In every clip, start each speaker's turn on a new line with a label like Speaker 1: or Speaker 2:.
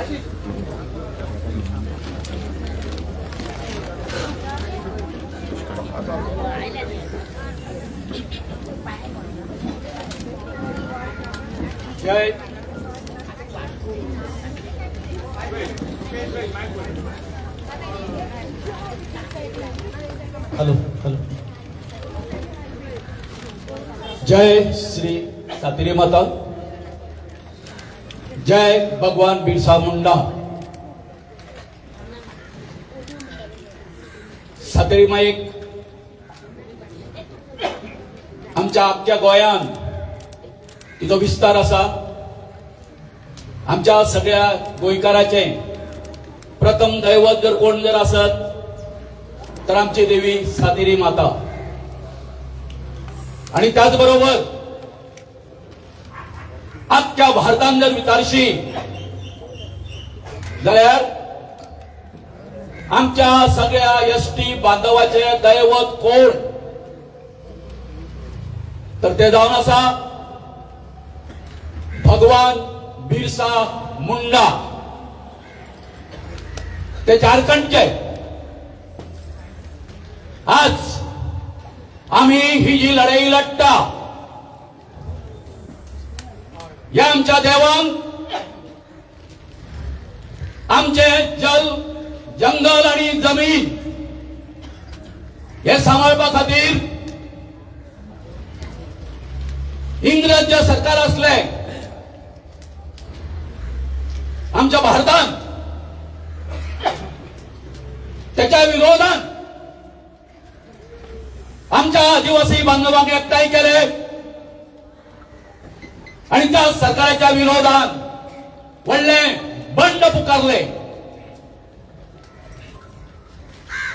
Speaker 1: जय
Speaker 2: hello hello
Speaker 1: जय श्री सातेरी माता, जय भगवान बिरसा मुंडा। सातेरी मायेक आमच्या अख्ख्या गोंयान तिचो विस्तार आसा। आमच्या सगळ्या गोंयकाराचे प्रथम दैवत जर कोण जर आसत तर आमची देवी सातेरी माता। आणि त्याचबरोबर अख्ख्या भारतान जर विचारशी जाल्यार आमच्या सगळ्या एसटी बांधवाचे दैवत कोण तर ते जावन आसा भगवान बिरसा मुंडा। ते झारखंडचे। आज आम्ही ही जी लढाई लढता या आमच्या देवान आमचे जल जंगल आणि जमीन हे सांभाळपा खातीर इंग्रज जे सरकार असले आमच्या भारतान त्याच्या विरोधात आमच्या आदिवासी बांधवांक एकठांय केले आणि त्या सरकाराच्या विरोधात व्हडले बंड पुकारले।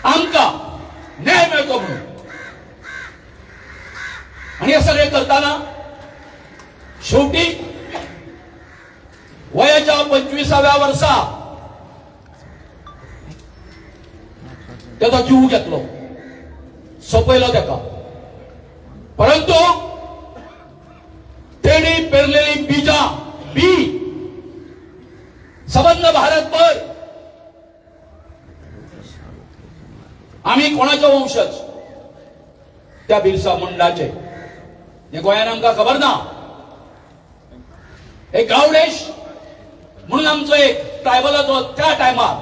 Speaker 1: आमका न्याय मेळटो म्हणून। आणि हे सगळे करताना शेवटी वयाच्या 25व्या वर्सा त्याचा जीव घेतलो, सोपयलो त्याका। परंतु तेणी पेरलेली बीजा बी संबंध भारतभर आम्ही कोणाचे वंशज त्या बिरसा मुंडाचे हे गोंयान आमकां खबर ना। एक गावडेश म्हणून आमचो एक ट्रायबलाचो त्या टायमार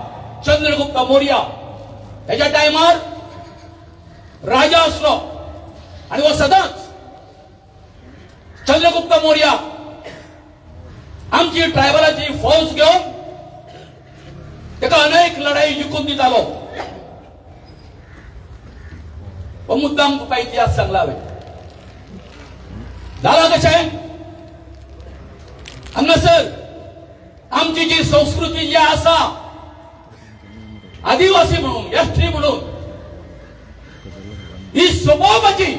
Speaker 1: चंद्रगुप्त मौर्य त्याच्या टायमार राजा असलो आणि वो सदांच चंद्रगुप्त मौर्य आमची ट्रायबलाची फौज घेऊन त्याका अनेक लढाई जिखून दितालो। पण मुद्दाम तुका इतिहास सांगला हांवें। झाला कशें हांगासर आमची जी संस्कृती जी आसा आदिवासी म्हणून एसटी म्हणून ही सोपोवपाची।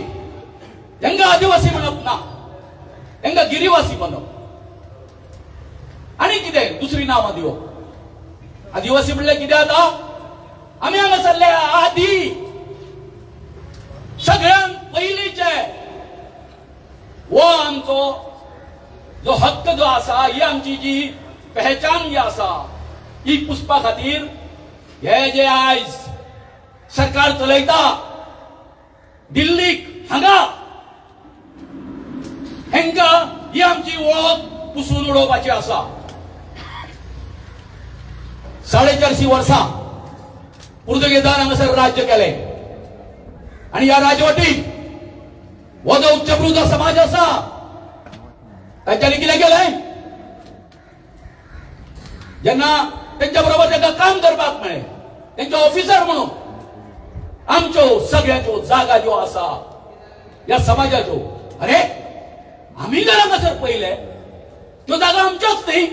Speaker 1: तांकां आदिवासी म्हणप ना, तांकां गिरीवासी म्हणप आणि कितें दुसरी नांवां दिवप। आदिवासी म्हणल्यार कितें जाता आमी हांगासरले आदी सगळ्यांत पयलींचे वो आमचो जो हक्क जो आसा ही आमची जी पहचान जी आसा ही पुसपा खातीर हे जे आयज सरकार चलयता दिल्लीक हांगा हेंका ही आमची वळख पुसून उडोवपाची आसा। 450 वर्सां पुर्तुगेजान हांगासर राज्य केले आणि ह्या राजवटीक हो जो उच्चभ्रू समाज आसा तांच्यांनी कितें केलें जेन्ना त्यांच्या बरोबर तांकां काम करपाक मेळ्ळें तांचे ऑफिसर म्हणून आमच्यो सगळ्यांच्यो जागा ज्यो आसा ह्या समाजाच्यो अरे आमी जर हांगासर पयले त्यो जागा आमच्योच न्ही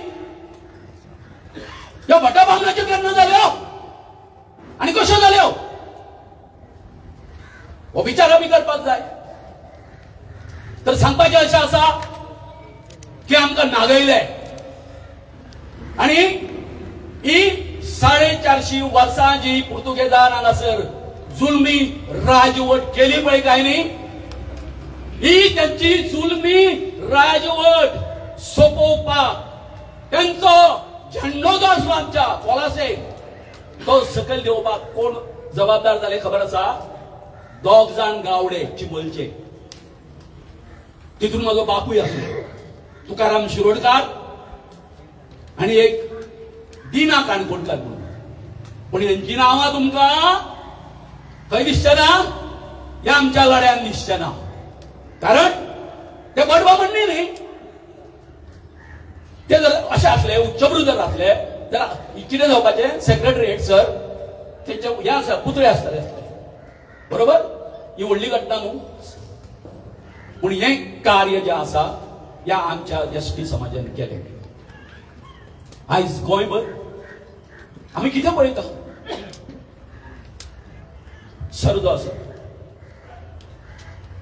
Speaker 1: ह्यो भटा बांगलाच्यो केन्ना जाल्यो आनी कश्यो जाल्यो हो विचार आमी करपाक जाय। तर सांगपाचें अशें आसा की आमकां नागयले आणि ही 450 वर्सां जी पुर्तुगेजान हांगासर जुलमी राजवट केली पळय काय न्ही ही त्यांची जुलमी राजवट सोपोवपाक त्यांचो झेंडो जो असलो आमच्या पोलासे तो सकयल देवपाक कोण जबाबदार झाले खबर आसा? 2 जाण गावडे चिंबलचे. तितून माझो बापूय आसलो तुकाराम शिरोडकार आणि एक दिना काणकोणकार म्हणून. पण यांची नावां तुमकां खंय दिसचे ना? ह्या आमच्या लढ्यान दिसचे ना. कारण ते बडबामणी न्ही. ते जर असे असले उच्चभ्रू जर असले तर कितें जावपाचें? सेक्रेटरिएट सर तेंचे हे आसा पुतळे आसतले बरोबर. ही व्हडली घटना न्हू. पूण हे कार्य जे आसा ह्या आमच्या एसटी समाजान केलें. आयज गोंयभर आमी कितें पळयता? सर जो आसा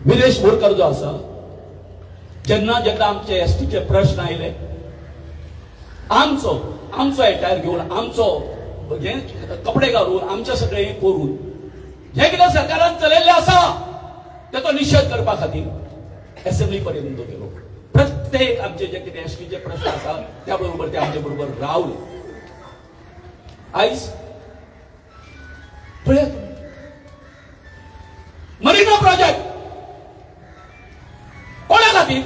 Speaker 1: विरेश बोरकर जो आसा जेन्ना जेन्ना आमचे एसटीचे प्रश्न आयले आमचो एटायर घेवन आमचो कपडे घालून आमचे सगळे करून जे कितें सरकारान चलयल्लें आसा तेचो निशेध करपा खातीर असेंब्ली पर्यंत गेलो. प्रत्येक आमचे जे कितें एसटीचे प्रश्न आसा त्या बरोबर ते आमचे बरोबर रावले. आयज पळयात मरिना प्रोजेक्ट कोणा खातीर?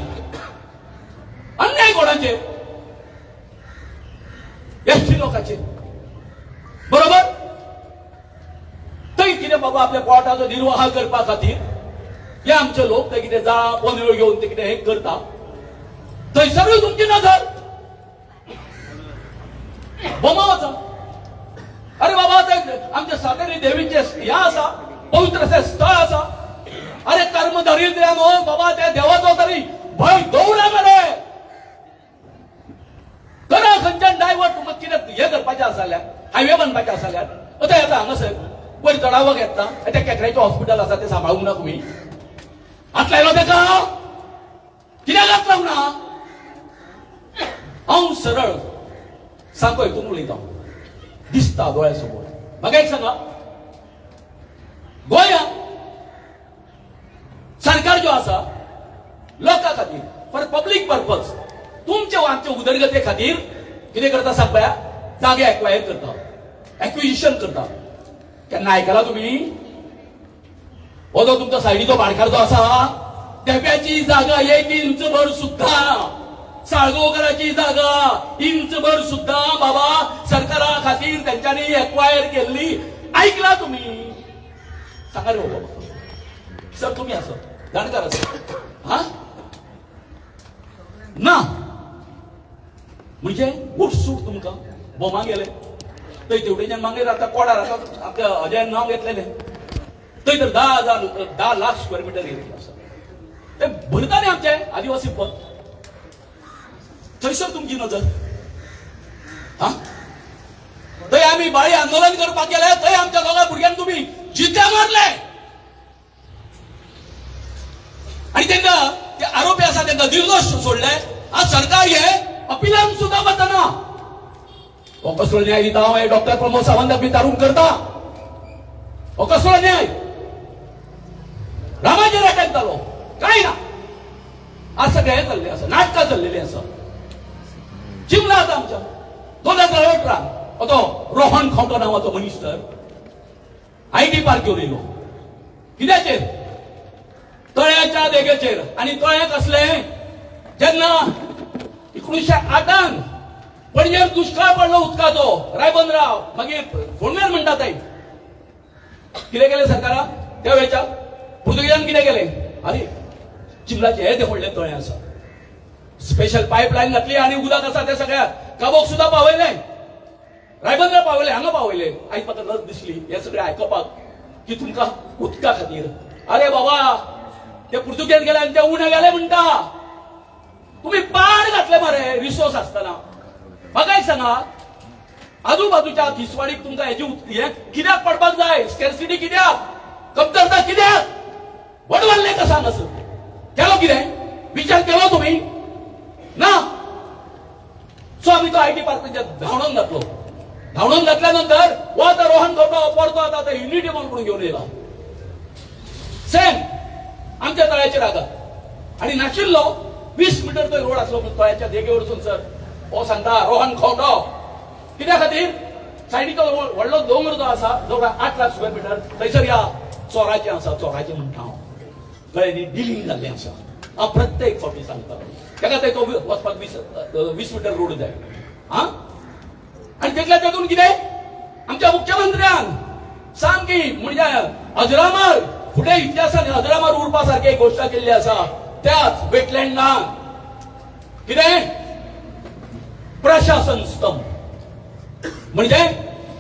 Speaker 1: अन्याय कोणाचेर? एसटी लोकांचेर बरोबर. थंय कितें बाबा आपल्या पोटाचो निर्वाह करपा खातीर हे आमचे लोक ते कितें जा पोनवळ्यो घेवन ते कितें हे करता. थंयसरूय तुमची नजर बोमा वचा. अरे बाबा ते आमच्या सातेरी देवीचे हे आसा पवित्र असे स्थळ आसा. अरे कर्म दरिद्र्यानो बाबा त्या देवाचो तरी भय दवरा मरे. करा खंयच्यान डायवर्ट तुमकां कितें हे करपाचें आसा जाल्यार हायवे बांदपाचे आसा जाल्यार आतां येता हांगासर वयर चडावो घेता त्या केकऱ्याचें हॉस्पिटल आसा तें सांबाळूंक ना तुमी. हात लायलो तेका कित्याक हात लावना? हांव सरळ सारको हितून उलयता दिसता दोळ्या समोर. म्हाका एक सांगा गोंयांत सरकार जो आसा लोकां खातीर फॉर पब्लीक पर्पज तुमचे आमचे उदरगते खातीर कितें करता सांग पळया? जागे एक्वायर करता एक्विजिशन करता. केन्ना आयकला तुमी? हो जो तुमचा सायडीचो भाडकार जो आसा तेप्याची जागा 1 इंच भर सुद्धा साळगांवकाराची जागा इंचभर सुद्धा बाबा सरकारा खातीर त्यांच्यानी एक्वायर केल्ली. ऐकला तुम्ही? सांगा रे बाबा सर तुम्ही असं जाणकार असं हा ना म्हणजे सूट तुमका बोमा गेले थंय तेवटेच्यान मागीर आतां कोडार आतां आपल्या अजय नांव घेतलेलें थंय तर 10 लाख स्क्वेअर मिटर एरिया आसा. ते भरता न्ही आमचे आदिवासी पद. थंयसर तुमची नजर हा थंय आमी बाळी आंदोलन करपाक गेले थंय आमच्या दोगा भुरग्यांक तुम्ही जित्या मारले आणि त्यांना ते आरोपी आसा त्यांना निर्दोष सोडले. आज सरकार हे अपिलान सुद्धा वचना. हो कसलो न्याय दिता? हांव डॉक्टर प्रमोद सावंत विचारून करता. हो कसलो न्याय? रामाचे राट्याक जालो काय ना. आज सगळे हे चालले आसा नाटकां चाललेली आसा. चिमला आता आमच्या 2018 तो रोहन खंवटो नावाचो मिनिस्टर आयटी पार्क घेवन येयलो. कित्याचेर? तळ्याच्या देगेचेर. आणि तळ्याक असले जेन्ना 1908 पणजेर दुष्काळ पडलो उदकाचो रायबंदराव मागीर फोंडमेर म्हणटा थंय कितें केलें सरकारान त्या वेळेच्या पुर्तुगेजान कितें केलें? अरे चिमलाचे हे ते व्हडले तळें आसा स्पेशल पायपलायन घातली आणि उदक आसा ते सगळ्या काबोक सुद्धा पावयले रायबंदरा पावयले हांगा पावयले. आयज म्हाका लज दिसली हे सगळे आयकपाक की तुमकां उदका खातीर अरे बाबा ते पुर्तुगेज गेले आनी ते उणे गेले म्हणटा. तुम्ही पाड घातले मरे रिसोर्स आसतना. म्हाका एक सांगा आजूबाजूच्या तिसवाडीक तुमकां हेजी हे कित्याक पडपाक जाय? स्कॅर्सिटी कित्याक? कमतरता कित्याक? वडवल्ले का सांग असं केलो कितें? विचार केलो तुम्ही ना? सो आम्ही तो आयटी पार्क धांवडोन घातलो. धांवडोन घातल्यानंतर वो आता रोहन खंवटो परतो आता युनिटी मॉल म्हणून घेऊन येयला सेम आमच्या तळ्याचेर आगात. आणि नाशिल्लो 20 मीटर तो रोड आसलो तळ्याच्या देगे वरसून सर हो सांगता रोहन खंवटो कित्या खातीर सायडीक व्हडलो दोंगर जो आसा जो 8 लाख स्क्वेअर मिटर थंयसर ह्या चोराचें आसा, चोराचें म्हणटा हांव, कळ्ळें न्ही, डिलींग जाल्लें आसा. हांव प्रत्येक फावटी सांगता ताका थंय तो वचपाक 20 मिटर रोड जाय. आनी तेतल्या तेतून कितें आमच्या मुख्यमंत्र्यान सामकी म्हणजे अजरामर फुडें इतिहासान अजरामर उरपा सारकी एक गोष्ट केल्ली आसा. त्याच वेटलँडान कितें प्रशासन स्तंभ म्हणजे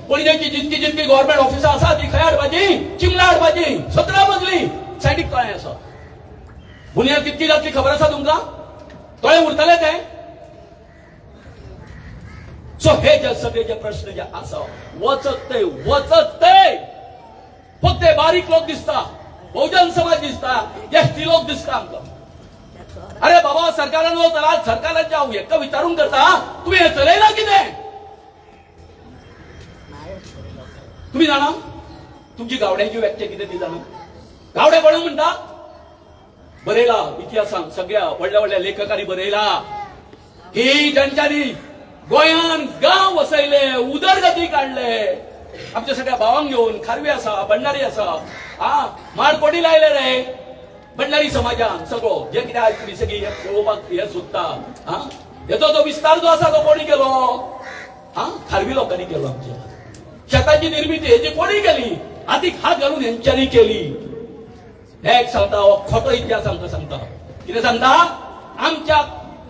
Speaker 1: पणजेची जितकी जितकी गव्हर्नमेंट ऑफिसां आसा ती खंय हाडपाची, चिमला हाडपाची. 17 मजली सायडीक तळें आसा. बुनियाद कितकी जातली खबर आसा तुमकां? तळें उरतलें तें. सो हे जे सगळे जे प्रश्न जे आसा वचत ते फक्त बारीक लोक दिसता, बहुजन समाज दिसता, एसटी लोक दिसता आमकां. अरे बाबा सरकारान सरकाराच्या हेका विचारून करता तुम्ही हे चलयला कितें? तुम्ही जाणा तुमची गावड्याची व्याख्या कितें ती जाणा? गावडे कोण म्हणटा? बरयला इतिहासान सगळ्या व्हडल्या व्हडल्या लेखकांनी बरयला की ज्यांच्यानी गोंयान गांव वसयले, उदरगती काढले, आमच्या सगळ्या भावांक घेऊन खारवी आसा, भंडारी आसा, माडकोडी लायले रे भंडारी समाजान सगळो जे कितें आयज तुमी सगळी पळोवपाक हे सोदता. हेचो जो विस्तार जो आसा तो कोणी केलो? खारवी लोकांनी केलो. आमच्या शेताची निर्मिती हेची कोणी केली? हातीक हात घालून हेंच्यांनी केली. हे एक सांगता, हो खोटो इतिहास आमकां सांगता. कितें सांगता? आमच्या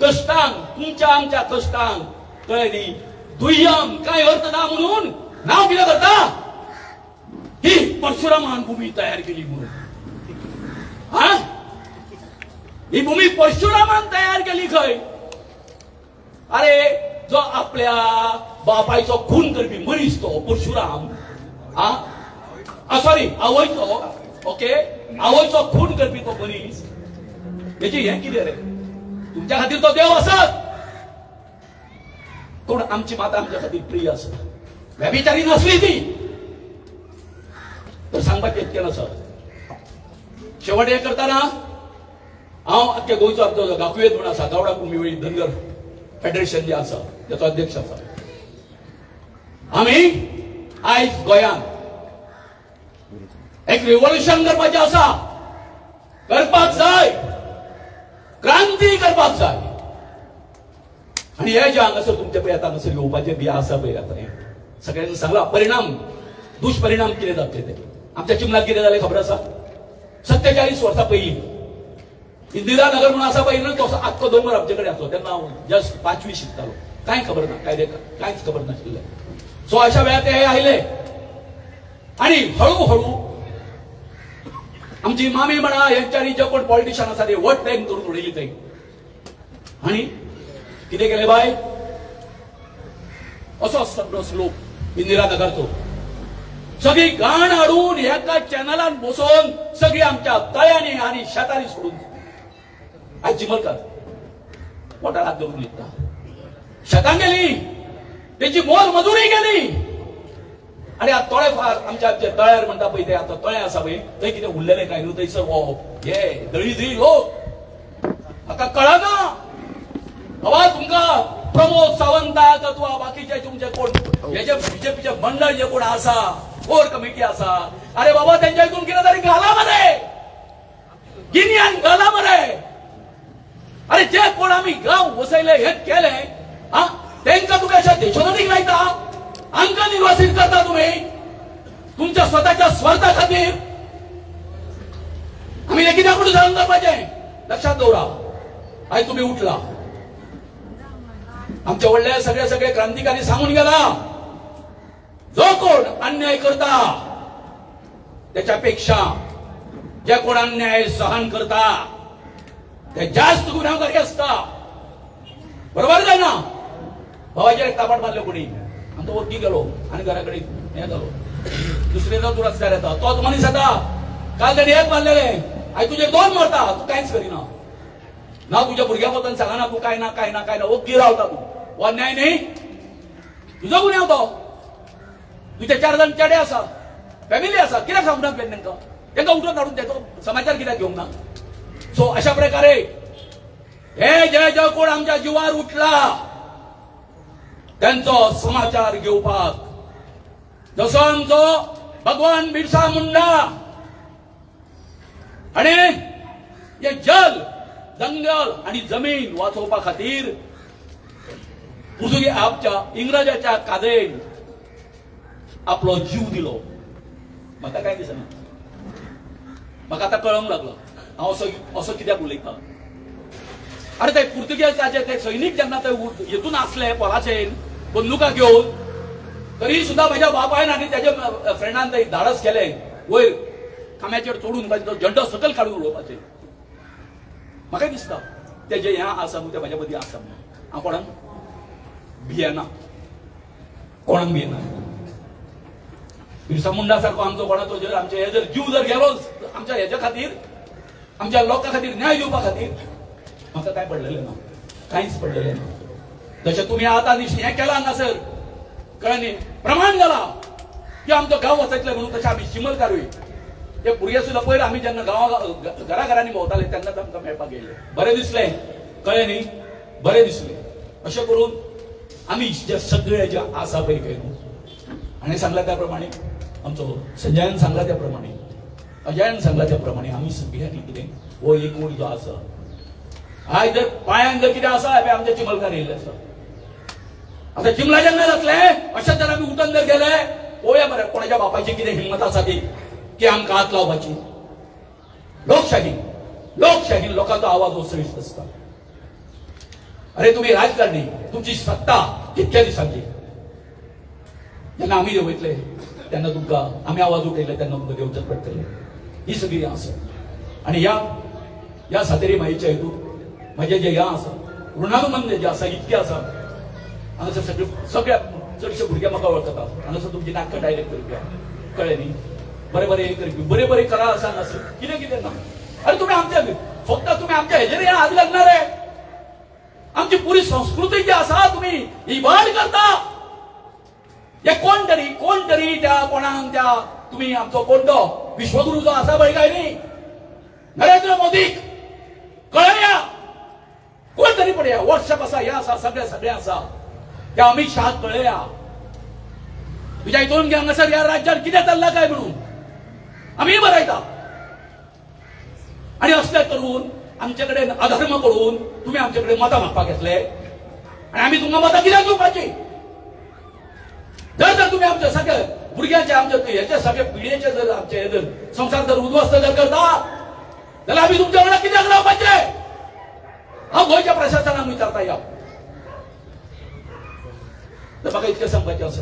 Speaker 1: कश्टांक, तुमच्या आमच्या कश्टांक कळ्ळें दुय्यम कांय अर्थ ना म्हणून नाव कितें करता? ही परशुरामान भूमी तयार केली म्हणून. ही भूमी परशुरामान तयार केली खंय? अरे जो आपल्या बापायचो खून करपी मनीस तो परशुराम, सॉरी आवयचो, ओके, आवयचो खून करपी तो मनीस, हेची हें कितें रे? तुमच्या खातीर तो देव आसत, कोण आमची माता आमच्या खातीर प्रिय आसत. व्यभिचारी नसली ती तर सांगपाक इतकें नसत. शेवट हे करताना हांव आख्ख्या गोंयचो आमचो गांवयेत म्हणून आसा, गावडा कुंभिवळी धनगर फेडरेशन जे आसा त्याचो अध्यक्ष आसा. आमी आयज गोंयान एक रिव्होल्युशन करपाचें आसा, करपाक जाय, क्रांती करपाक जाय. आणि हे जे हांगासर तुमचे पळय आतां हांगासर येवपाचे बी आसा पळय आतां हें सगळ्यांनी सांगला परिणाम, दुष्परिणाम कितें जातले ते. आमच्या चिमलाक कितें जालें खबर आसा? 47 वर्सां पयलीं इंदिरा नगर म्हणून आसा पळय तो आख्खो दोंगर आमचे कडेन आसलो. तेन्ना हांव जस्ट 5वी शिकतालो, कांय खबर ना, कांयच खबर नाशिल्लें. सो अशा वेळार ते आयले आणि हळूहळू आमची मामी म्हणा यांच्यानी जे कोण पॉलिटिशियन आसा ते वोट बँक करून उडयली थंय. आणि कितें केलें बाय? असो सगळो स्लोप इंदिरा नगरचो सगळी घाण हाडून एका चॅनलान बसोवन सगळी आमच्या तळ्यांनी आणि शेतांनी सोडून आज चिमलकर पोटाराक धरून निघता. शेतां गेली, तेची मोल मजुरी गेली. आणि आता तळे फार आमच्या तळ्यार म्हणटा पळय ते आता तळे आसा पळय थंय कितें उरलेलें काय न्हू. थंयसर हे दळिद्री लोक हाका कळना. बाबा तुमकां प्रमोद सावंताक अथवा बाकीचे तुमचे कोण हेचे बीजेपीचे मंडळ जे कोण आसा, कोर कमिटी आसा, अरे बाबा त्यांच्या हितून कितें तरी घाला मरे, गिन्यान घाला मरे. अरे जे कोण आम्ही गांव वसयले हे केले त्यांना तुम्ही अशा देशोधडीक लायता, हांकां निर्वासित करता तुम्ही तुमच्या स्वतःच्या स्वार्था खातीर. आम्ही हे कित्याक म्हणून जाणून करपाचें? लक्षात दवरा. आयज तुम्ही उठला, आमच्या व्हडले सगळे सगळे क्रांतिकारी सांगून गेला जो कोण अन्याय करता त्याच्यापेक्षा जे कोण अन्याय सहन करता ते जास्त गुन्हेगारी असता. बरोबर आहे ना? भावाचे एक तापाट मारले कोणी आणि तो वरती गेलो आणि घराकडे हे झालो. दुसरेचा तू रस्त्यार येता तोच मनीस येता. काल त्याने एक मारलेले, आई तुझे 2 मारता, तू काहीच करीना ना. तुझ्या भुरग्या बद्दल सांगा ना, तू काय ना काय ना काय ना ओगी रावता तू. वो अन्याय नाही तुझा गुन्हे तो. तुझे 4 जण चेडे आसा, फॅमिली आसा, कित्याक सांगू ना तांकां उठून काढून देतो समाचार कित्याक घेवंक ना? सो अशा प्रकारे हे जे कोण आमच्या जीवार उठला त्यांचो समाचार घेवपाक जसो आमचो भगवान बिरसा मुंडा आणि हे जल जंगल आणि जमीन वाचोवपा खातीर आपच्या इंग्रजाच्या कादेन आपलो जीव दिलो. म्हाका काय दिसना, म्हाका आता कळंक लागलो हांव असो कित्याक उलयता. अरे ते पुर्तुगेजाचे ते सैनीक जेन्ना ते हेतून आसले पोलाचेर बंदुका घेवन, तरी सुद्धा माझ्या बापायन आनी त्याच्या फ्रेंडान ते धाडस केले वयर खांब्याचेर चोडून ताजो झेंडो सकयल काडून उडोवपाचें. म्हाका दिसता तेजे हें आसा ते म्हाज्या मदीं आसा. हांव कोणाक भियेना, कोणाक भियेना. बिरसा मुंडा सारको आमचो कोणाचो जर आमचे हे जर जीव जर गेलो आमच्या हेच्या खातीर, आमच्या लोकां खातीर न्याय दिवपा खातीर, म्हाका काय पडलेलें ना, कांयच पडलेलें ना. जशें तुमी आतां हें केलां हांगासर कळ्ळें न्ही, प्रमाण जाला की आमचो गांव वचतले म्हणून, तशें आमी चिमलकारूय ते भुरगे सुद्दां पयर आमी जेन्ना गांवां घराघरांनी भोंवताले तेन्नाच आमकां मेळपाक येयले. बरें दिसलें, कळ्ळें न्ही, बरें दिसलें. अशें करून आमी जे सगळे जे आसा पळय पळय हाणें सांगलां त्या प्रमाणे, आमचो संजयान सांगला त्या प्रमाणे, अजयान सांगला त्या प्रमाणे आमी सगळ्यांनी कितें हो एक वड जो आसा, आयज जर पांयान जर कितें आसा आमच्या चिमलकार येयल्ले आसा. आता चिमला जेन्ना जातले अशें जर आमी उठून जर गेले, पळोवया बरें कोणाच्या बापाची कितें हिंमत आसा ती की आमकां हात लावपाची. लोकशाही लोकांचो आवाज हो श्रेष्ठ आसता. अरे तुम्ही राजकारणी, तुमची सत्ता कितक्या दिसांची, जेन्ना आमी वयतले तेन्ना तुमकां आमी आवाज उठयले तेन्ना तुमकां घेवचेच पडटले. ही सगळी आसा. आनी ह्या सातेरी माईच्या हेतून म्हजें जें हें आसा ऋणानुबंध जें आसा इतकें आसा. हांगासर सगळ्या चडशे भुरगे म्हाका वळखतात. हांगासर तुमची नाटकां डायरेक्ट करपी, कळ्ळें न्ही, बरें बरें हे करपी, बरें बरें कला आसा हांगासर, कितें कितें ना. अरे तुम्ही आमच्या फक्त तुम्ही आमच्या हेजेर हात घालणारे, आमची पुरी संस्कृती जी आसा तुम्ही इबाड करता. हे कोण तरी त्या कोणाक त्या तुम्ही आमचो कोणतो विश्वगुरू जो आसा पळय काय न्ही, नरेंद्र मोदीक कळया, कोण तरी पळया, व्हॉट्सअप आसा, हे आसा, सगळे आसा, त्या अमित शहाक कळया. तुझ्या हितून की हांगासर ह्या राज्यात कितें चल्लां काय म्हणून आमी बरयता. आणि असले करून आमचे कडेन अधर्म करून तुम्ही आमचे कडेन मतां मागपाक येतले आणि आमी तुमकां मतां कित्याक दिवपाची. जर तुम्ही आमच्या सगळ्या भुरग्यांचे आमच्या हेचे सगळे पिढयेचे जर आमचे हे जर संसार जर उद्ध्वस्त जर करता जाल्यार आमी तुमच्या वांगडा कित्याक रावपाचे. हांव गोंयच्या प्रशासनाक विचारता या. तर म्हाका इतकें सांगपाचें आसा.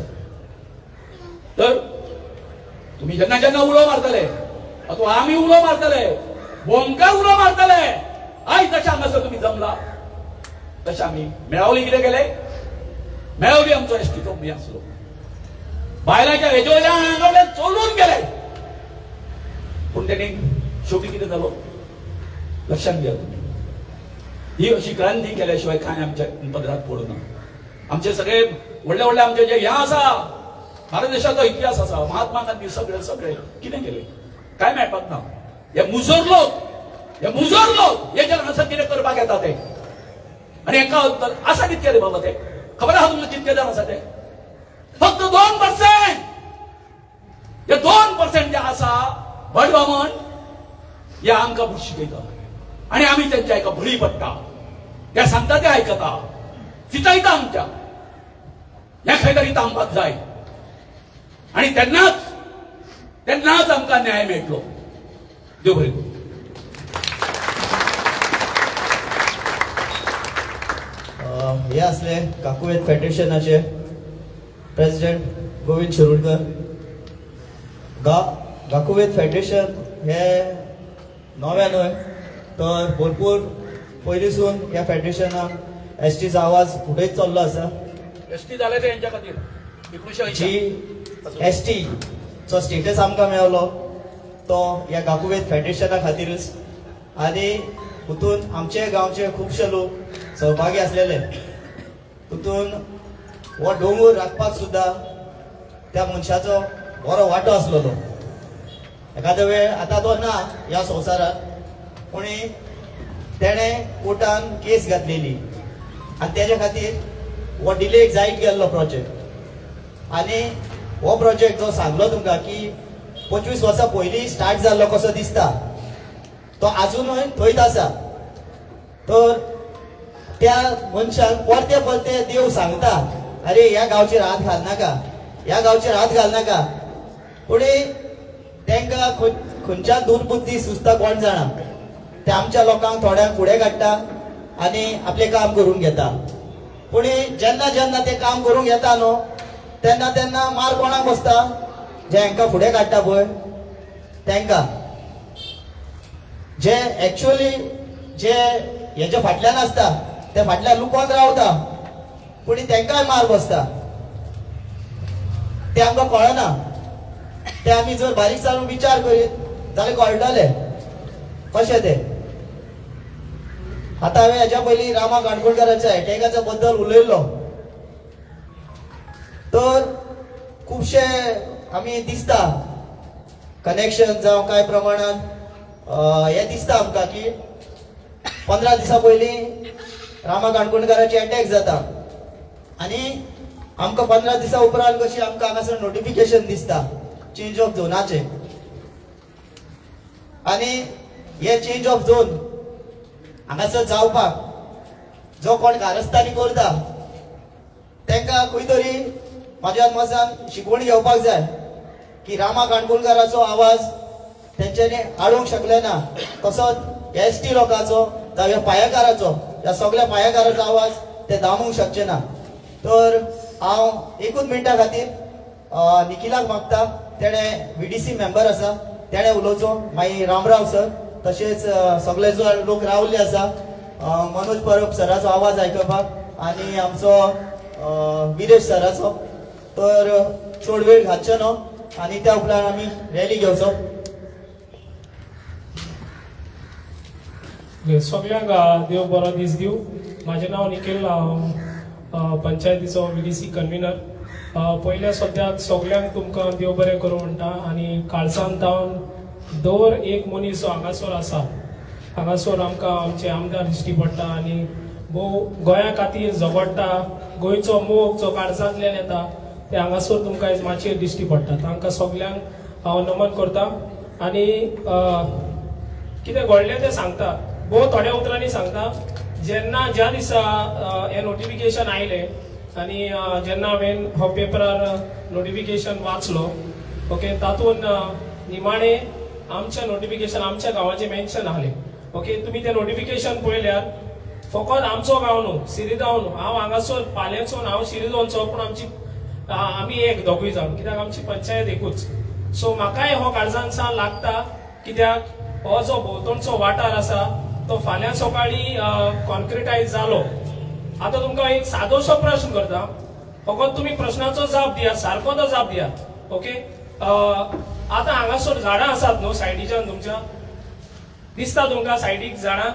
Speaker 1: तर तुम्ही जेन्ना जेन्ना उलो मारतले अथवा आमी उलो मारतले, बोमकार उलो मारतले, आयज तशें हांगासर तुम्ही जमला तशें आमी मेळावली कितें केले, मेळावली आमचो एसटीचो मी आसलो, बायलांच्या हेजे वयल्यान चलून गेले. पूण तेणी शेवटी कितें जालो लक्षात घ्या तुम्ही, ही अशी क्रांती केल्या शिवाय कांय आमच्या पदरात पडना. आमचे सगळे व्हडले व्हडले आमचे जे हे आसा भारत देशाचो इतिहास आसा, महात्मा गांधी सगळे कितें केले, काय मेळपाक ना. हे मुजोर लोक हे जे हांगासर कितें करपाक येता ते, आनी हेका आसा कितके रे बाबा ते खबर आहा तुमकां कितके जाण आसा ते, फक्त 2%. हे 2% जे आसा बडबामण हे आमकां बुड शिकयता आनी आमी तेंच्या हेका बळी पडटा. ते सांगता ते आयकता, चितयता आमच्या, हे खंय तरी थांबपाक जाय आणि तेन्नाच आमकां न्याय मेळटलो. देव बरें करूं.
Speaker 2: हे असले काकुवेत फेडरेशनाचे प्रेसिडेंट गोविंद शिरोडकर. काकुवेत फेडरेशन हे नवे न्हय, तर भरपूर पयलींसून ह्या फेडरेशनाक एसटीचो आवाज फुटयत चल्लो आसा.
Speaker 1: एसटी जाले ते हेंच्या खातीर 1980
Speaker 2: जी एसटीचो स्टेटस आमकां मेळलो तो ह्या गाकुवेत फेडरेशना खातीरच. आनी हातून आमचे गांवचे खुबशे लोक सहभागी आसलेले. हातून हो डोंगर राखपाक सुद्दां त्या मनशाचो बरो वांटो आसलेलो. एखाद्या वेळ आतां तो ना ह्या संवसारात, पूण तेणें कोर्टान केस घातलेली आनी तेजे खातीर हो डिले जायत गेल्लो प्रोजेक्ट आनी हो प्रोजेक्ट जो सांगलो तुमकां की 25 वर्सां पयलीं स्टार्ट जाल्लो कसो दिसता तो अजूनय थंयच आसा. तर त्या मनशाक परते परते देव सांगता अरे ह्या गांवचेर हात घाल नाका, ह्या गांवचेर हात घाल नाका. पूण तांकां खंयच्या दुर्बुद्धी सुचता कोण जाणा. ते आमच्या लोकांक थोड्यांक फुडें काडटा आनी आपलें काम करून घेता. पूण जेन्ना जेन्ना ते काम करूंक येता न्हू तेन्ना तेन्ना मार कोणाक बसता, जे हांकां फुडें काडटा पळय तांकां. जे एक्चुअली जे हेच्या फाटल्यान आसता ते फाटल्यान लुकोन रावता पूण तांकांय मार बसता. ते आमकां कळना. ते आमी जर बारीक सारून विचार करीत जाल्यार कळटले कशें ते. आतां हांवें हेच्या पयलीं रामा काणकोणकाराच्या एटॅकाच्या बद्दल उलयल्लो. तर खुबशे आमी दिसता कनेक्शन जावं कांय प्रमाणात हे दिसता आमकां की 15 दिसां पयलीं रामा काणकोणकाराची अटॅक जाता आनी आमकां 15 दिसां उपरांत कशी आमकां हांगासर नोटिफिकेशन दिसता चेंज ऑफ झोनाचे. आनी हे चेंज ऑफ झोन हांगासर जावपाक जो कोण कारस्थानी करता तांकां खंय तरी म्हाज्या मसान शिकवण घेवपाक जाय की रामा काणकोणकाराचो आवाज तेंच्यांनी हाडूंक शकले ना. तसोच एसटी लोकांचो जावं ह्या पायाकाराचो ह्या सगळ्या पायाकाराचो आवाज ते दामूंक शकचे ना. तर हांव एकूच मिनटा खातीर निखिलाक मागता, तेणे VDC मेंबर आसा तेणे उलोवचो. मागीर रामराव सर तशेंच सगळे जो लोक रावल्ले आसा मनोज परब सराचो आवाज आयकपाक आनी आमचो विरेश सराचो. तर चड वेळ घातचो न्हू आनी त्या उपरांत आमी रॅली घेवचो.
Speaker 3: सगळ्यांक देव बरो दीस दिवं. म्हाजें नांव निखिल, हांव पंचायतीचो VDC कन्व्हिनर. पयल्या सद्याक सगळ्यांक तुमकां देव बरें करूं म्हणटा. आनी काळसांतावन दर एक मनीस हांगासर आसा. हांगासर आमकां आमचे आमदार दिश्टी पडटा आनी भोव गोंया खातीर झगडटा. गोंयचो मोग जो काळजांतल्यान येता ते हांगासर तुमकां आयज माचयेर दिश्टी पडटा. तांकां सगळ्यांक हांव नमन करता. आनी कितें घडलें तें सांगता, भोव थोड्या उतरांनी सांगता. जेन्ना ज्या दिसा हें नोटिफिकेशन आयलें आनी जेन्ना हांवें हो पेपरार नोटिफिकेशन वाचलो, ओके, तातूंत निमाणें आमचें नोटिफिकेशन आमच्या गांवाचें मेन्शन आहलें. ओके, तुमी तें नोटिफिकेशन पळयल्यार फकत आमचो गांव न्हू, सिरिगांव न्हू. हांव हांगासर पालयेंसून हांव सिरिगांवचो, पूण आमी एक दोगूय जाण, कित्याक आमची पंचायत एकूच. सो म्हाकाय हो काळजांत लागता, कित्याक हो जो भोंवतणचो वाठार आसा तो फाल्यां सकाळी कॉन्क्रिटायज जालो. आतां तुमकां एक सादोसो प्रश्न करता, फकत तुमी प्रश्नाचो जाप दियात, सारको तो जाप दियात. ओके, आतां हांगासर झाडां आसात न्हू सायडीच्यान, तुमच्या दिसता तुमकां सायडीक झाडां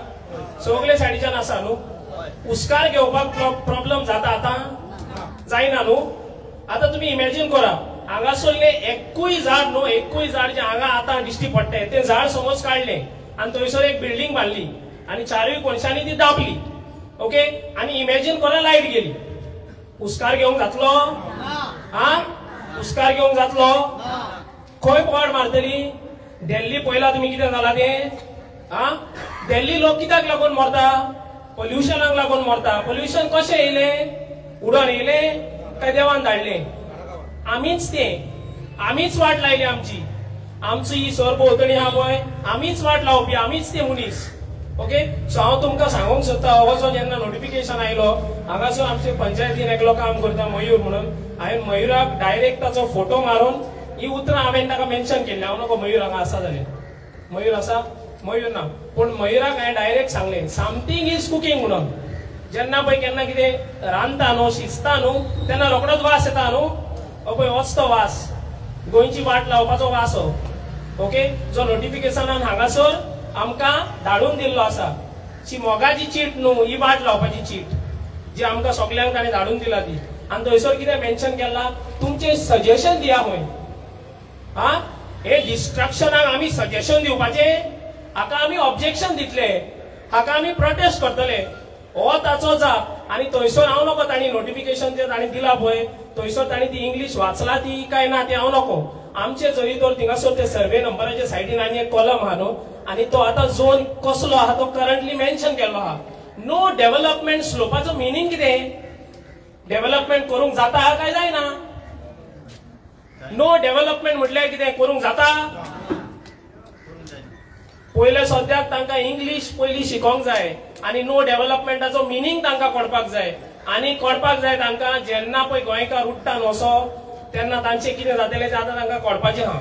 Speaker 3: सगळे सायडीच्यान आसा न्हू. उस्कार घेवपाक प्रॉब्लेम जाता आतां जायना न्हू. आतां तुमी इमॅजीन करा, हांगासरले एकूय झाड न्हू, एकूय झाड जे हांगा आतां दिश्टी पडटे ते झाड समज काडलें आनी थंयसर एक बिल्डींग बांदली आनी चारूय कोणशांनी ती दाबली. ओके, आनी इमॅजीन करा लायट गेली, उस्कार घेवंक जातलो? उस्कार घेवंक जातलो? खंय बोवाड मारतली? दिल्ली पयला तुमी कितें जालां तें? दिल्ली लोक कित्याक लागून मरता? पोल्युशनाक लागून मरता. पोल्युशन कशें येयलें? उडोन येयलें काय देवान धाडलें? आमीच तें, आमीच वाट लायली आमची. आमची ही सरभोंवतणी आहा पळय, आमीच वाट लावपी, आमीच ते मनीस. ओके, सो हांव तुमकां सांगूंक सोदता, हो जो जेन्ना नोटिफिकेशन आयलो, हांगासर आमचे पंचायतीन एकलो काम करता मयूर म्हणून, हांवें मयुराक डायरेक्ट ताचो फोटो मारून ही उतरां हांवें ताका मेन्शन केल्ली. हांव नको मयूर हांगा आसा जाल्यार, मयूर आसा? मयूर ना, पूण मयुराक हांवें डायरेक्ट सांगलें समथींग इज कुकींग म्हणून. जेन्ना पळय केन्ना कितें रांदता न्हू, शिजता न्हू, तेन्ना रोखडोच वास येता न्हू. हो पळय होच तो वास, गोंयची वाट लावपाचो वास हो. ओके, जो नोटिफिकेशनान हांगासर आमकां धाडून दिल्लो आसा. ची मोगाची चीट न्हू, ही वाट लावपाची चीट जी आमकां सगल्यांक ताणें धाडून दिला ती. आनी थंयसर कितें मेन्शन केलां, तुमचें सजेशन दिया खंय. हे डिस्ट्रक्शनाक आमी सजेशन दिवपाचें, हाका आमी ऑब्जेक्शन दितले, हाका आमी प्रोटेस्ट करतले. हो ताचो जाप. आणि थंयसर हांव नको ताणी नोटिफिकेशन जे ताणी दिला पळय थंयसर ताणी ती इंग्लिश वाचला ती काय ना ते हांव नको. आमचे जरी तर थिंगासर ते सर्वे नंबराच्या सायडीन आनी एक कॉलम आहा न्हू आनी तो आतां झोन कसलो आहा तो करंटली मेन्शन केल्लो आहा. नो डेव्हलपमेंट स्लोपाचो मिनींग कितें? डेव्हलपमेंट करूंक जाता काय जायना? नो डेव्हलपमेंट म्हटल्यार कितें करूंक जाता? पयले सद्याक तांकां इंग्लिश पयली शिकोवंक जाय आनी नो डेव्हलपमेंटाचो मिनींग तांकां कळपाक जाय. आनी कळपाक जाय तांकां जेन्ना पळय गोंयकार उठ्ठान वचो तेन्ना तांचें कितें जातलें तें आतां तांकां कळपाचें आहा.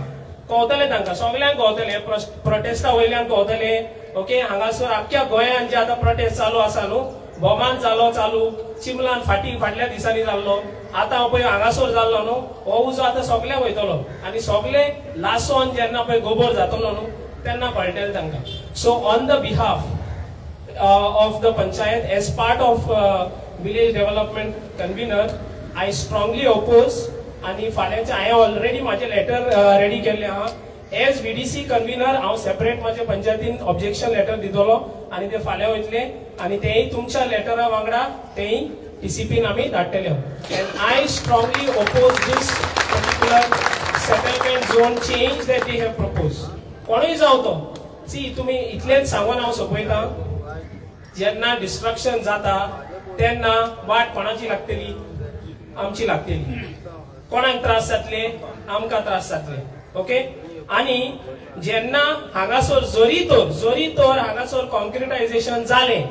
Speaker 3: कळतलें तांकां सगळ्यांक कळतलें. प्रोटेस्टा वयल्यान कळतलें. ओके हांगासर आख्ख्या गोंयांत जे आतां प्रोटेस्ट चालू आसा न्हू बोमान जालो चालू चिमलान फाटल्या दिसांनी जाल्लो आतां पळय हांगासर जाल्लो न्हू हो उजो आतां सगळ्यांक वयतलो आनी सगळे लासोन जेन्ना पळय गोबोर जातलो न्हू तेन्ना कळटलें तांकां. So on the behalf of the panchayat as part of village development convener I strongly oppose आनी फाल्यांचे हांवें ऑलरेडी म्हाजें लेटर रेडी केल्लें आहा. एज VDC कन्व्हिनर हांव सेपरेट म्हाज्या पंचायतीन ऑब्जेक्शन लेटर दितलो आनी ते फाल्यां वयतले आनी तेय तुमच्या लेटरा वांगडा तेय TCPन आमी धाडटले. And I strongly oppose this particular settlement zone change that they have propose. कोणूय जावं तो सी तुमी इतलेंच सांगून हांव सोंपयतां जेन्ना डिस्ट्रक्शन जाता तेन्ना वाट कोणाची लागतली? आमची लागतली. कोणाक त्रास जातले? आमकां त्रास जातले. ओके आनी जेन्ना हांगासर जरी तर हांगासर कॉन्क्रिटायझेशन जालें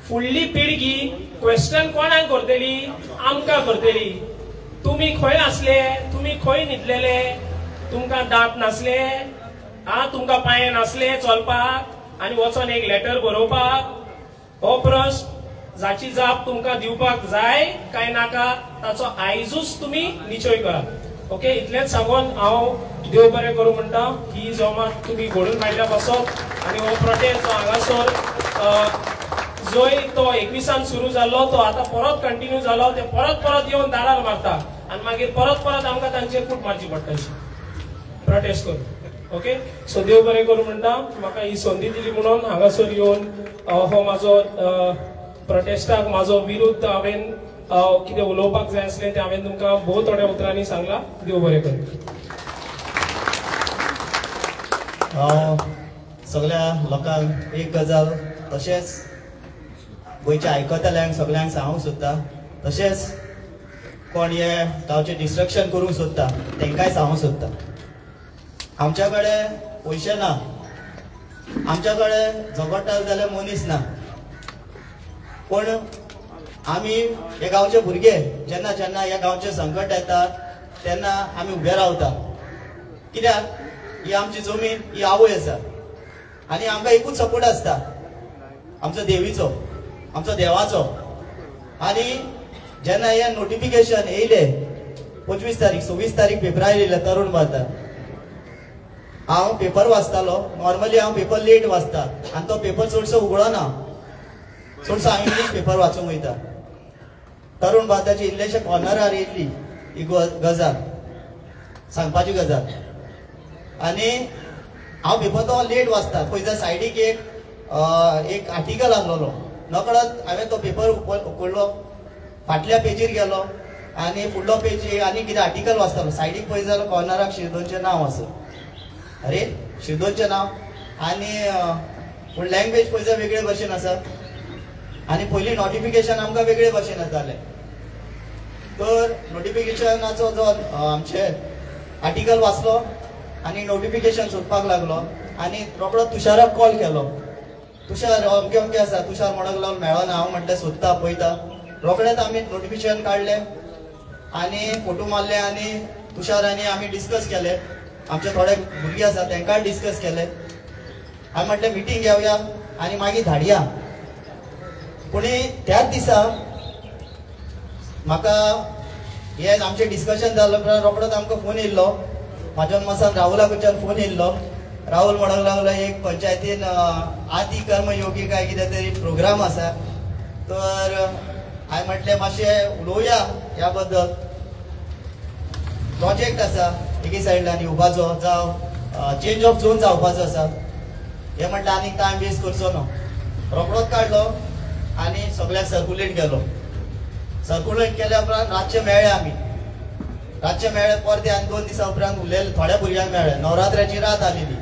Speaker 3: फुडली पिळगी क्वेश्चन कोणाक करतली? आमकां करतली. तुमी खंय आसले? तुमी खंय न्हिदलेले? तुमकां दांत नासले? तुमकां पांय नासले चलपाक आनी वचोन एक लेटर बरोवपाक? हो प्रश्न जाची जाप तुमकां दिवपाक जाय काय नाका ताचो आयजूच तुमी निश्चय करात. ओके इतलेंच सांगून हांव देव बरें करूं म्हणटा. ही जमात तुमी घडोवन हाडल्या पासत आनी हो प्रोटेस्ट जो हांगासर जंय तो 21 सुरू जाल्लो तो आतां परत कंटिन्यू जालो ते परत येवन दारार मारता आनी मागीर परत आमकां तांचेर फूट मारची पडटा प्रोटेस्ट करून. ओके सो देव बरें करूं म्हणटा. म्हाका ही संदी दिली म्हणून हांगासर येवन हो म्हाजो प्रोटेस्टाक म्हाजो विरोध हांवें कितें उलोवपाक जाय आसलें तें हांवें तुमकां भोव थोड्या उतरांनी सांगलां. देव बरें करूं.
Speaker 2: हांव सगळ्या लोकांक एक गजाल तशेंच गोंयच्या आयकतल्यांक सगळ्यांक सांगूंक सोदता तशेंच कोण हे गांवचें डिस्ट्रक्शन करूंक सोदता तांकांय सांगूंक सोदता. आमच्या कडेन पयशे ना, आमच्या कडेन झगडटात जाल्यार मनीस ना, पण आमी हे गांवचे भुरगे जेन्ना ह्या गांवचें संकट येता तेन्ना आमी उबे रावता. कित्याक ही आमची जमीन ही आवय आसा आनी आमकां एकूच सपोर्ट आसता आमचो देवीचो आमचो देवाचो. आनी जेन्ना हे नोटिफिकेशन येयले 25 तारीख 26 तारीख पेपरार येयले तरुण भारतात हांव पेपर वाचतालो. नॉर्मली हांव पेपर लेट वाचता आनी तो पेपर चडसो उगडना. चडसो हांव इंग्लीश पेपर वाचूंक वयता. तरुण भारताची इल्लेशे कॉर्नरार येयल्ली ही गजाल सांगपाची गजाल आनी हांव पेपर तो लेट वाचता. खंयच्या सायडीक एक आर्टिकल आसलोलो नकळत हांवें तो पेपर उगडलो फाटल्या पेजीर गेलो आनी फुडलो पेज आनी कितें आर्टिकल वाचतालो. सायडीक पळयत जाल्यार कॉर्नराक शिरदोनचें नांव आसा. अरे शिरदोनचें नांव आनी पूण लँग्वेज पळयत जाल्यार वेगळे भशेन आसा आनी पयलीं नोटिफिकेशन आमकां वेगळे भशेन येतालें. तर नोटिफिकेशनाचो जो आमचे आर्टिकल वाचलो आनी नोटिफिकेशन सोदपाक लागलो आनी रोखडो तुषाराक कॉल केलो. तुषार अमकें अमकें आसा. तुषार म्हणूंक लागलो मेळना. हांव म्हणलें सोदता पळयता. रोखडेंच आमी नोटिफिकेशन काडलें आनी फोटो मारले आनी तुषारांनी आमी डिस्कस केले. आमचे थोडे भुरगे आसा तांकांय डिस्कस केले. हांवें म्हटलें मिटींग घेवया आनी मागीर धाडया. पूण त्याच दिसा म्हाका हे आमचें डिस्कशन जालें उपरांत रोखडोच आमकां फोन येयल्लो. म्हाज्या मातसान राहुला कडच्यान फोन येयल्लो. राहुल म्हणूंक लागलो एक पंचायतीन आदी कर्मयोगी काय कितें तरी प्रोग्राम आसा. तर हांवें म्हटलें मातशें उलोवया ह्या बद्दल. प्रोजेक्ट आसा एके सायडल्यान येवपाचो जावं चेंज ऑफ झोन जावपाचो आसा. हे म्हटलें आनीक टायम वेस्ट करचो न्हू. रोखडोच काडलो आणि सगळ्याक सर्क्युलेट केलो. सर्क्युलेट केल्या उपरांत रातचे मेळ्ळे आमी. रातचे मेळ्ळे परते आनी 2 दिसा उपरांत उरलेले थोड्या भुरग्यांक मेळ्ळे. नवरात्र्याची रात आलेली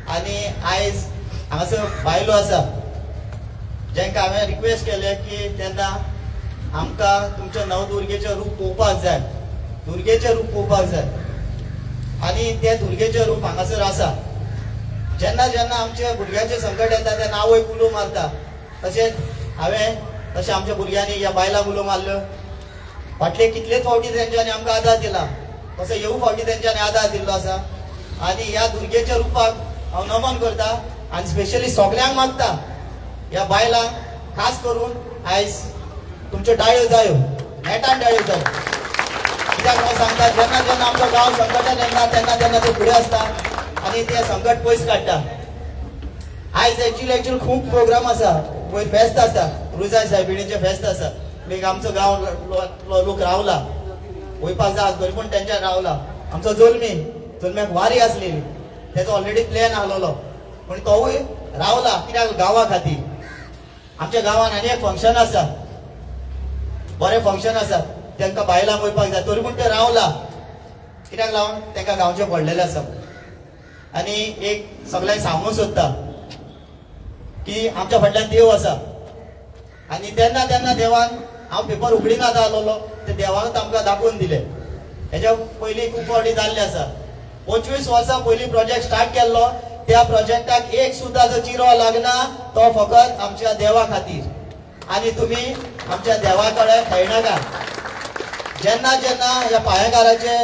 Speaker 2: आनी आयज हांगासर बायलो आसा जेंका हांवें रिक्वेस्ट केले की तेन्ना आमकां तुमचें नवदुर्गेचें रूप पळोवपाक जाय, दुर्गेचें रूप पळोवपाक जाय. आनी तें दुर्गेचें रूप हांगासर आसा. जेन्ना जेन्ना आमच्या भुरग्यांचें संकट येता तेन्ना आवय उलो मारता. तशेंच तशें आमच्या भुरग्यांनी ह्या बायलांक उलो मारल्यो. फाटले कितलेच फावटी तेंच्यांनी आमकां आदार दिला, तसो ह्यो फावटी तेंच्यांनी आदार दिल्लो आसा. आनी ह्या दुर्गेच्या रुपाक हांव नमन करता आनी स्पेशली सगळ्यांक मागता ह्या बायलांक खास करून आयज तुमच्यो डाळ्यो जायो, नेटान डाळ्यो जायो. कित्याक हांव सांगता जेन्ना जेन्ना आमचो गांव संकटान येता तेन्ना तेन्ना ते फुडें आसता आनी ते संकट पयस काडटा. आयज एक्चुअली खूब प्रोग्राम आसा. पयर फेस्त आसा, रुजाय सायबिणीचें फेस्त आसा. एक आमचो गांव लोक रावला, वयपाक जाय तरी पूण तेंच्यान रावला. आमचो जल्म्याक वारी आसलेली, तेजो ऑलरेडी प्लॅन आसलेलो पूण तोवूय रावला. कित्याक गांवा खातीर. आमच्या गांवान आनी एक फंक्शन आसा, बरें फंक्शन आसा, तांकां बायलांक वयपाक जाय तरी पूण ते रावला. कित्याक लागून तांकां गांवचें पडलेलें आसा. आनी एक सगळ्यांक सांगूंक सोदता की आमच्या फाटल्यान देव आसा आनी तेन्ना तेन्ना देवान हांव पेपर उगडिनात आसलोलो ते देवानूच आमकां दाखोवन दिले. हेच्या पयलीं खूब फावटी जाल्लें आसा. 25 वर्सां पयलीं प्रोजेक्ट स्टार्ट केल्लो. त्या प्रोजेक्टाक एक सुद्दां जो चिरो लागना तो फकत आमच्या देवा खातीर. आनी तुमी आमच्या देवा कडेन खेळनाका. जेन्ना जेन्ना ह्या पांयेकाराचे